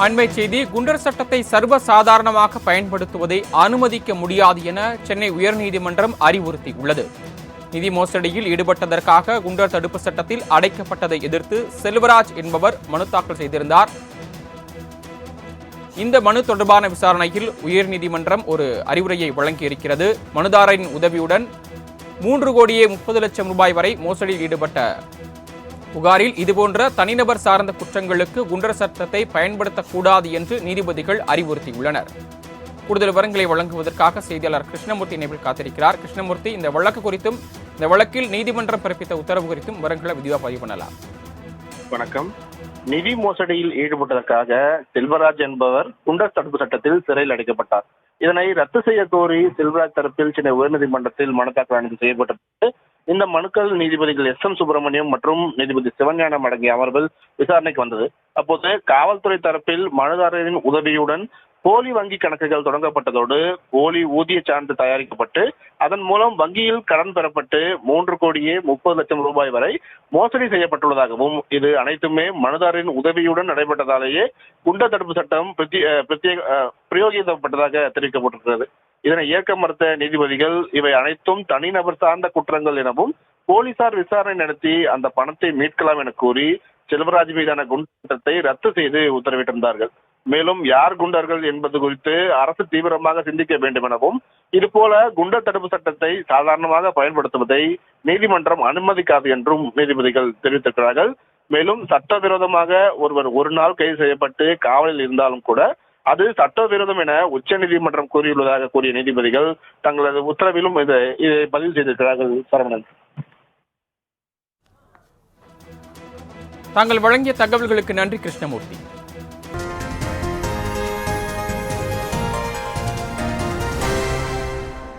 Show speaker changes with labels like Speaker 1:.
Speaker 1: அண்மை செய்தி. குண்டர் சட்டத்தை சர்வசாதாரணமாக பயன்படுத்துவதை அனுமதிக்க முடியாது என சென்னை உயர்நீதிமன்றம் அறிவுறுத்தியுள்ளது. நிதி மோசடியில் ஈடுபட்டதற்காக குண்டர் தடுப்பு சட்டத்தில் அடைக்கப்பட்டதை எதிர்த்து செல்வராஜ் என்பவர் மனு தாக்கல் செய்திருந்தார். இந்த மனு தொடர்பான விசாரணையில் உயர்நீதிமன்றம் ஒரு அறிவுரையை வழங்கியிருக்கிறது. மனுதாரரின் உதவியுடன் 3,30,00,000 ரூபாய் வரை மோசடியில் ஈடுபட்ட புகாரில் இதுபோன்ற தனிநபர் சார்ந்த குற்றங்களுக்கு குண்டர் சட்டத்தை பயன்படுத்தக்கூடாது என்று நீதிபதிகள் அறிவுறுத்தியுள்ளனர். கூடுதல் விவரங்களை வழங்குவதற்காக செய்தியாளர் கிருஷ்ணமூர்த்தி இணைப்பில் காத்திருக்கிறார். கிருஷ்ணமூர்த்தி, இந்த வழக்கு குறித்தும் இந்த வழக்கில் நீதிமன்றம் பிறப்பித்த உத்தரவு குறித்தும் விவரங்களை விரிவாக பதிவு பண்ணலாம்.
Speaker 2: வணக்கம். நிதி மோசடியில் ஈடுபட்டதற்காக செல்வராஜ் என்பவர் குண்டர் தடுப்பு சட்டத்தில் சிறையில் அடைக்கப்பட்டார். இதனை ரத்து செய்ய கோரி செல்வராஜ் தரப்பில் சென்னை உயர்நீதிமன்றத்தில் மனு தாக்கல் செய்யப்பட்டது. இந்த மனுக்கள் நீதிபதிகள் S.M. சுப்பிரமணியம் மற்றும் நீதிபதி சிவஞானம் அடங்கிய அமர்வில் விசாரணைக்கு வந்தது. அப்போது காவல்துறை தரப்பில் மனுதாரரின் உதவியுடன் போலி வங்கி கணக்குகள் தொடங்கப்பட்டதோடு போலி ஊதிய சான்று தயாரிக்கப்பட்டு அதன் மூலம் வங்கியில் கடன் பெறப்பட்டு 3,30,00,000 ரூபாய் வரை மோசடி செய்யப்பட்டுள்ளதாகவும், இது அனைத்துமே மனுதாரரின் உதவியுடன் நடைபெற்றதாலேயே குண்டர் தடுப்பு சட்டம் பிரயோகிக்கப்பட்டதாக தெரிவிக்கப்பட்டிருக்கிறது. இதனை ஏற்க மறுத்த நீதிபதிகள் இவை அனைத்தும் தனிநபர் சார்ந்த குற்றங்கள் எனவும் போலீசார் விசாரணை நடத்தி அந்த பணத்தை மீட்கலாம் என கூறி செல்வராஜ் மீதான குண்டர் சட்டத்தை ரத்து செய்து உத்தரவிட்டிருந்தார்கள். மேலும் யார் குண்டர்கள் என்பது குறித்து அரசு தீவிரமாக சிந்திக்க வேண்டும் எனவும், இதுபோல குண்டர் தடுப்பு சட்டத்தை சாதாரணமாக பயன்படுத்துவதை நீதிமன்றம் அனுமதிக்காது என்றும் நீதிபதிகள் தெரிவித்திருக்கிறார்கள். மேலும் சட்டவிரோதமாக ஒருவர் ஒரு நாள் கைது செய்யப்பட்டு காவலில் இருந்தாலும் கூட அது சட்டவிரோதம் என உச்சநீதிமன்றம் கூறியுள்ளதாக கூறிய நீதிபதிகள் தங்களது உத்தரவிலும் இதை பதிவு செய்திருக்கிறார்கள். சரவணன்,
Speaker 1: தாங்கள் வழங்கிய தகவல்களுக்கு நன்றி கிருஷ்ணமூர்த்தி.